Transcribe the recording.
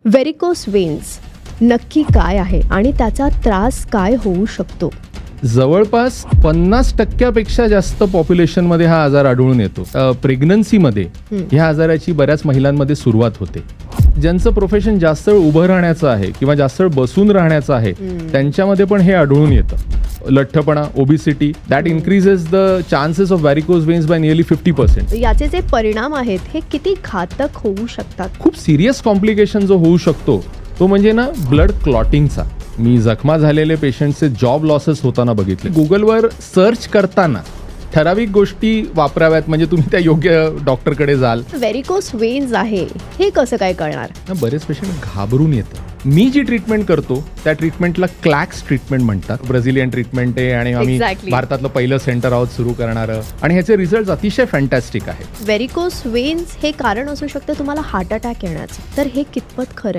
व्हेरिकोस veins नक्की काय आहे आणि त्याचा त्रास काय होऊ शकतो? जवळपास 50% जास्त पॉप्युलेशनमध्ये हा आजार आढळून येतो. प्रेग्नन्सीमध्ये ह्या आजाराची बऱ्याच महिलांमध्ये सुरुवात होते. ज्यांचं प्रोफेशन जास्त वेळ उभं राहण्याचं आहे किंवा जास्त वेळ बसून राहण्याचं आहे त्यांच्यामध्ये पण हे आढळून येतं. लठ्ठपणा, obesity, that increases the chances of varicose veins bye nearly 50%. याचे जे परिणाम आहेत हे किती घातक होऊ शकतात? खूप सिरियस कॉम्प्लिकेशन जो होऊ शकतो तो म्हणजे ना ब्लड क्लॉटिंगचा. मी जखमा झालेले पेशंटचे जॉब लॉसेस होताना बघितले. गुगलवर सर्च करताना ठराविक गोष्टी वापराव्यात म्हणजे तुम्ही त्या योग्य डॉक्टरकडे जाल. व्हेरिकोस वेन्स आहे हे कसं काय कळणार? बरेच पेशंट घाबरून येतात. मी जी ट्रीटमेंट करतो त्या ट्रीटमेंटला क्लॅक्स ट्रीटमेंट म्हणतात. ब्राझिलियन ट्रीटमेंट आहे आणि आम्ही Exactly. भारतातलं पहिलं सेंटर आहोत सुरू करणारं आणि ह्याचे रिझल्ट अतिशय फॅन्टॅस्टिक आहेत. व्हेरिकोस वेन्स हे कारण असू शकतं तुम्हाला हार्ट अटॅक येण्याचं, तर हे कितपत खरं?